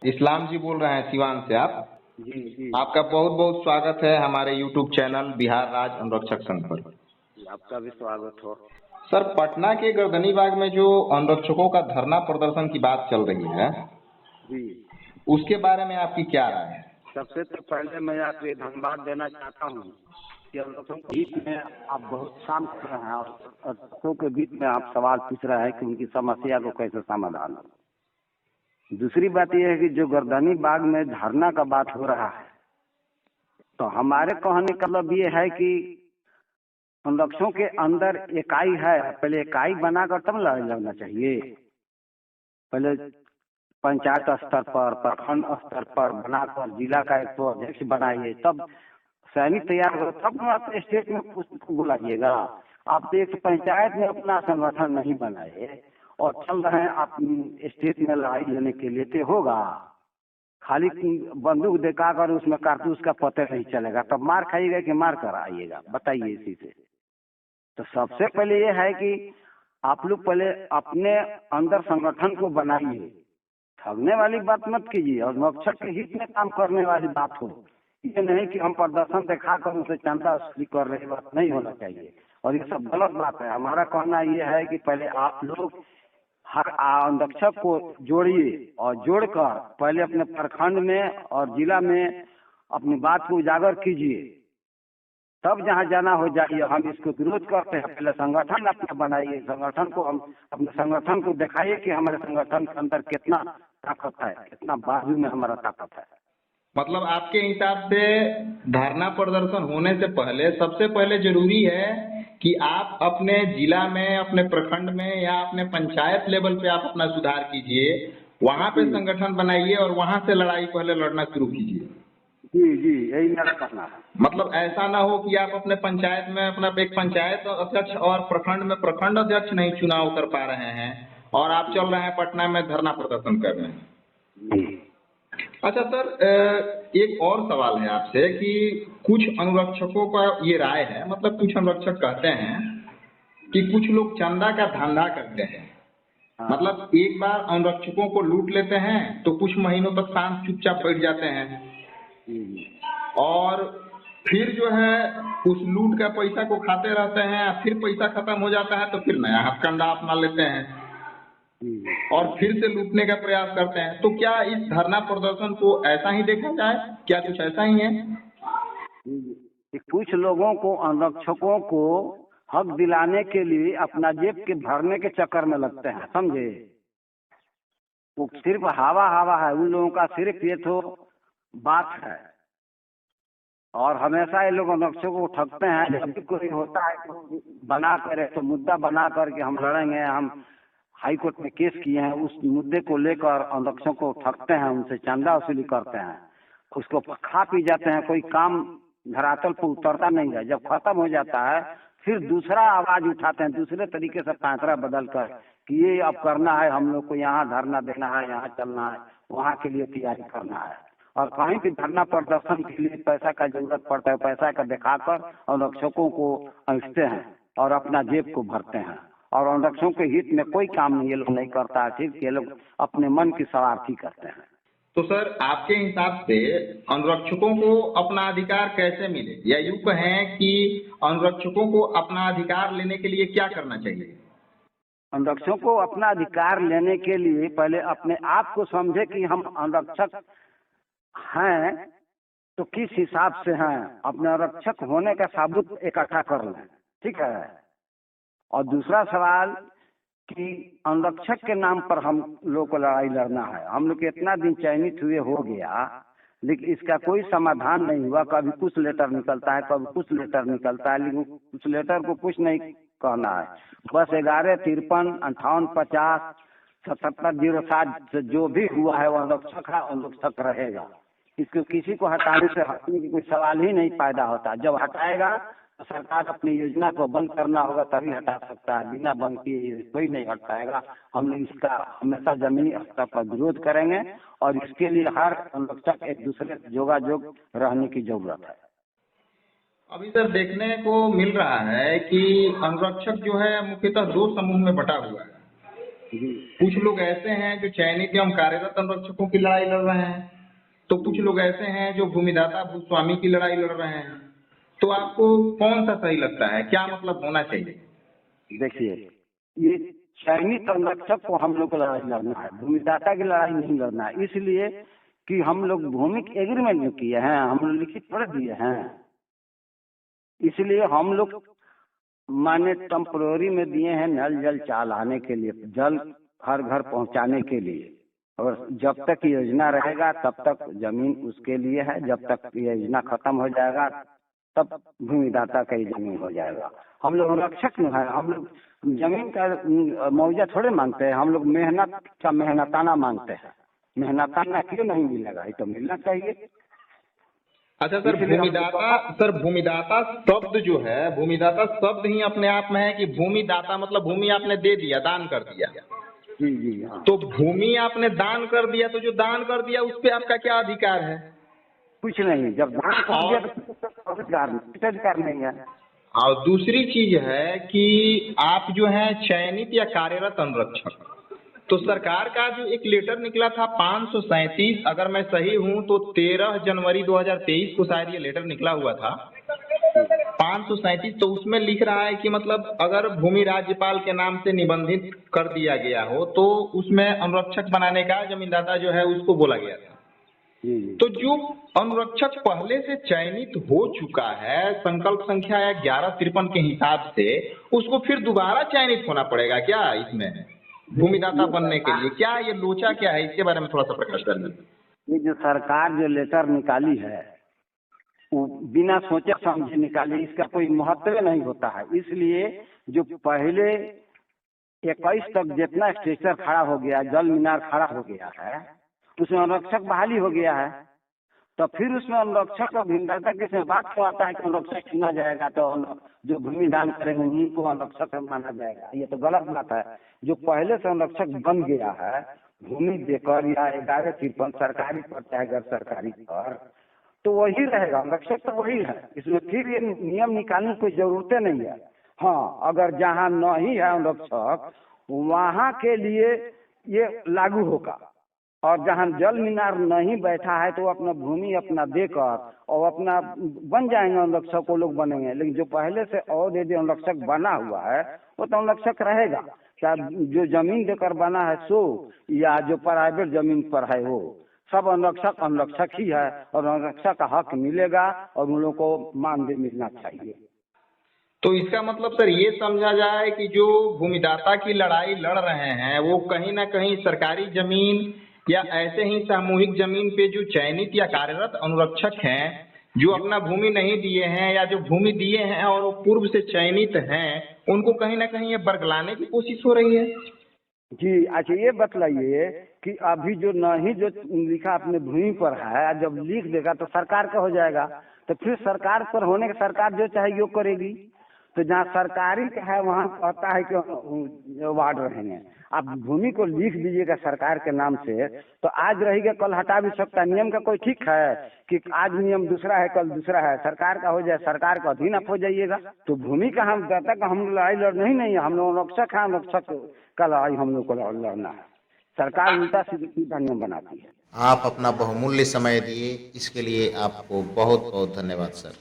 इस्लाम जी बोल रहे हैं सिवान से आप। जी जी। आपका बहुत बहुत स्वागत है हमारे यूट्यूब चैनल बिहार राज्य अनुरक्षक संघ पर। आपका भी स्वागत हो। सर, पटना के गर्दनी बाग में जो अनुरक्षकों का धरना प्रदर्शन की बात चल रही है जी, उसके बारे में आपकी क्या राय है? सबसे तो पहले मैं आपको ये धन्यवाद देना चाहता हूँ कि अनुरक्षकों के बीच में आप बहुत शांत कर रहे हैं और अनुरक्षकों के बीच में आप सवाल पूछ रहे हैं कि उनकी समस्या को कैसे समाधान हो। दूसरी बात यह है कि जो गर्दनी बाग में धरना का बात हो रहा है, तो हमारे कहने का मतलब ये है कि अनुरक्षकों के अंदर इकाई है, पहले इकाई बनाकर तब लड़ाई लड़ना चाहिए। पहले पंचायत स्तर पर, प्रखंड स्तर पर बनाकर जिला का एक तो अध्यक्ष बनाइए, तब सैनिक तैयार हो, तब आप स्टेट में उसको बुलाइएगा। आप एक पंचायत में अपना संगठन नहीं बनाए और चल रहे हैं आप स्टेट में लड़ाई लेने के लिए, तो होगा खाली बंदूक दिखाकर उसमें कारतूस का पता नहीं चलेगा, तब मार खाइएगा कि मार कर आइएगा, बताइए इसी से। तो सबसे पहले ये है कि आप लोग पहले अपने अंदर संगठन को बनाइए, ठगने वाली बात मत कीजिए और अनुरक्षक के हित में काम करने वाली बात हो। ये नहीं कि हम प्रदर्शन दिखाकर उसे चंदा वसूली कर रहे, बात नहीं होना चाहिए और ये सब गलत बात है। हमारा कहना ये है कि पहले आप लोग हर अनुरक्षक को जोड़िए और जोड़कर पहले अपने प्रखंड में और जिला में अपनी बात को उजागर कीजिए, तब जहाँ जाना हो जाइए। हम इसको विरोध करते हैं, पहले संगठन अपना बनाइए, संगठन को हम अपने संगठन को दिखाइए कि हमारे संगठन के अंदर कितना ताकत है, कितना बाजू में हमारा ताकत है। मतलब आपके हिसाब से धरना प्रदर्शन होने से पहले सबसे पहले जरूरी है कि आप अपने जिला में, अपने प्रखंड में या अपने पंचायत लेवल पे आप अपना सुधार कीजिए, वहाँ पे संगठन बनाइए और वहाँ से लड़ाई पहले लड़ना शुरू कीजिए। जी जी, यही मेरा कहना है। मतलब ऐसा ना हो कि आप अपने पंचायत में अपना एक पंचायत अध्यक्ष और प्रखंड में प्रखंड अध्यक्ष नहीं चुनाव कर पा रहे हैं और आप चल रहे हैं पटना में धरना प्रदर्शन कर रहे हैं। अच्छा सर, एक और सवाल है आपसे कि कुछ अनुरक्षकों का ये राय है, मतलब कुछ अनुरक्षक कहते हैं कि कुछ लोग चंदा का धंधा करते हैं। मतलब एक बार अनुरक्षकों को लूट लेते हैं तो कुछ महीनों तक शांत चुपचाप बैठ जाते हैं और फिर जो है उस लूट का पैसा को खाते रहते हैं, फिर पैसा खत्म हो जाता है तो फिर नया हथकंडा अपना लेते हैं और फिर से लूटने का प्रयास करते हैं। तो क्या इस धरना प्रदर्शन को ऐसा ही देखा जाए? क्या कुछ ऐसा ही है? कुछ लोगों को, अनुरक्षकों को हक दिलाने के लिए अपना जेब के भरने के चक्कर में लगते हैं, समझे? वो सिर्फ हवा हवा है, उन लोगों का सिर्फ ये तो बात है और हमेशा ये लोग अनुरक्षकों को ठगते हैं। जब भी कोई होता है तो बना कर, तो मुद्दा बना करके हम लड़ेंगे, हम हाई कोर्ट में केस किए हैं, उस मुद्दे को लेकर अनुरक्षकों को ठगते हैं, उनसे चंदा वसूली करते हैं, उसको खा पी जाते हैं, कोई काम धरातल पर उतरता नहीं है। जब खत्म हो जाता है फिर दूसरा आवाज उठाते हैं, दूसरे तरीके से पैंतरा बदल कर कि ये अब करना है, हम लोग को यहाँ धरना देना है, यहाँ चलना है, वहाँ के लिए तैयारी करना है। और कहीं भी धरना प्रदर्शन के लिए पैसा का जरूरत पड़ता है, पैसा का दिखाकर अनुरक्षकों को ऐंठते हैं और अपना जेब को भरते हैं और अनुरक्षकों के हित में कोई काम नहीं ये लोग नहीं करता है, सिर्फ ये लोग अपने मन की सवार्थी करते हैं। तो सर, आपके हिसाब से अनुरक्षकों को अपना अधिकार कैसे मिले, या यूं कहें कि अनुरक्षकों को अपना अधिकार लेने के लिए क्या करना चाहिए? अनुरक्षकों को अपना अधिकार लेने के लिए पहले अपने आप को समझे कि हम अनुरक्षक हैं तो किस हिसाब से हैं, अपने अनुरक्षक होने का सबूत इकट्ठा कर लें, ठीक है। और दूसरा सवाल कि अनुरक्षक के नाम पर हम लोग को लड़ाई लड़ना है, हम लोग इतना दिन चयनित हुए हो गया लेकिन इसका कोई समाधान नहीं हुआ। कभी कुछ लेटर निकलता है, कभी कुछ लेटर निकलता है, लेकिन कुछ लेटर को कुछ नहीं कहना है। बस 1153-58-50-77-07 जो भी हुआ है वो अनुरक्षक है, अनुरक्षक रहेगा। इसको किसी को हटाने से हटने की कोई सवाल ही नहीं पैदा होता। जब हटाएगा तो सरकार अपनी योजना को बंद करना होगा तभी हटा सकता है, बिना बंद किए कोई नहीं हट पाएगा। हम लोग इसका हमेशा जमीनी स्तर पर विरोध करेंगे और इसके लिए हर अनुरक्षक एक दूसरे से जोगाजोग रहने की जरूरत है। अभी सर देखने को मिल रहा है कि अनुरक्षक जो है मुख्यतः दो समूह में बटा हुआ है। जी कुछ लोग ऐसे हैं जो चयनित एवं कार्यरत अनुरक्षकों की लड़ाई लड़ रहे हैं, तो कुछ लोग ऐसे हैं जो भूमिदाता भूस्वामी की लड़ाई लड़ रहे हैं। तो आपको कौन सा सही लगता है, क्या मतलब होना चाहिए? देखिए, ये चयनित संरक्षक को हम लोग को लड़ाई लड़ना है, भूमिदाता की लड़ाई नहीं लड़ना है। इसलिए कि हम लोग भूमि एग्रीमेंट में किए हैं, हम लोग लिखित पढ़ दिए हैं। इसलिए हम लोग माने टेम्पररी में दिए हैं नल जल चलाने के लिए, जल हर घर पहुंचाने के लिए। और जब तक योजना रहेगा तब तक जमीन उसके लिए है, जब तक योजना खत्म हो जाएगा तब भूमिदाता का ही जमीन हो जाएगा। हम लोग रक्षक में है, हम लोग जमीन का मुआवजा थोड़े मांगते हैं, हम लोग मेहनत का मेहनताना मांगते हैं। मेहनताना क्यों नहीं मिलेगा, ये तो मिलना चाहिए। अच्छा सर, भूमिदाता शब्द जो है, भूमिदाता शब्द ही अपने आप में है कि भूमिदाता मतलब भूमि आपने दे दिया, दान कर दिया। जी जी हाँ। तो भूमि आपने दान कर दिया, तो जो दान कर दिया उस पर आपका क्या अधिकार है? कुछ नहीं, जब दान कर दिया तो अधिकार नहीं है। और दूसरी चीज है कि आप जो है चयनित या कार्यरत अनुरक्षक, तो सरकार का जो एक लेटर निकला था 537, अगर मैं सही हूं तो 13 जनवरी 2023 को शायद ये लेटर निकला हुआ था 537। तो उसमें लिख रहा है कि मतलब अगर भूमि राज्यपाल के नाम से निबंधित कर दिया गया हो तो उसमें अनुरक्षक बनाने का जमींदाता जो है उसको बोला गया था। तो जो अनुरक्षक पहले से चयनित हो चुका है संकल्प संख्या 1153 के हिसाब से, उसको फिर दोबारा चयनित होना पड़ेगा क्या इसमें भूमिदाता बनने के लिए? क्या ये लोचा क्या है, इसके बारे में थोड़ा सा प्रकाश डालिए। ये जो सरकार जो लेटर निकाली है वो बिना सोचे समझे निकाली, इसका कोई महत्व नहीं होता है। इसलिए जो पहले 21 तक जितना स्ट्रक्चर खड़ा हो गया, जल मीनार खड़ा हो गया है, उसमें अनुरक्षक बहाली हो गया है। तो फिर उसमें अनुरक्षक और भूमिदाता के से बात क्यों आता है कि अनुरक्षक चुना जाएगा तो जो भूमि दान करेंगे उनको अनुरक्षक माना जाएगा? ये तो गलत बात है। जो पहले से अनुरक्षक बन गया है भूमि देकर या 1153 सरकारी पर चाहे गैर सरकारी पर, तो वही रहेगा, अनुरक्षक तो वही है। इसमें फिर ये नियम निकालने की कोई जरूरत नहीं है। हाँ, अगर जहाँ नहीं है अनुरक्षक वहाँ के लिए ये लागू होगा, और जहाँ जल मीनार नहीं बैठा है तो अपना भूमि अपना देकर और अपना बन जाएंगे अनुरक्षक, वो लोग बनेंगे। लेकिन जो पहले से और यदि अनुरक्षक बना हुआ है वो तो अनुरक्षक रहेगा, चाहे जो जमीन देकर बना है सो या जो प्राइवेट जमीन पर है वो, सब अनुरक्षक ही है और अनुरक्षक का हक मिलेगा और उन लोगों को मानदेय मिलना चाहिए। तो इसका मतलब सर ये समझा जाए कि जो भूमिदाता की लड़ाई लड़ रहे हैं वो कहीं ना कहीं सरकारी जमीन या ऐसे ही सामूहिक जमीन पे जो चयनित या कार्यरत अनुरक्षक हैं जो अपना भूमि नहीं दिए हैं या जो भूमि दिए हैं और वो पूर्व से चयनित हैं, उनको कहीं ना कहीं ये बरगलाने की कोशिश हो रही है। जी अच्छा, ये बतलाइए कि अभी जो नहीं जो लिखा अपने भूमि पर है, जब लिख देगा तो सरकार का हो जाएगा, तो फिर सरकार पर होने के सरकार जो चाहे यो करेगी। तो जहाँ सरकारी का है वहाँ कहता है कि वार्ड रहेंगे। आप भूमि को लिख दीजिएगा सरकार के नाम से तो आज रहेगा कल हटा भी सकता है। नियम का कोई ठीक है कि आज नियम दूसरा है कल दूसरा है, सरकार का हो जाए, सरकार का अधीन आप हो जाइएगा। तो भूमि का हम दाता का हम लड़ाई लड़ना ही नहीं है, हम लोग रक्षक है, रक्षक का लड़ाई हम लोग को लड़ना है। सरकार उल्टा सीधा नियम बनाती है। आप अपना बहुमूल्य समय दिए, इसके लिए आपको बहुत बहुत धन्यवाद सर।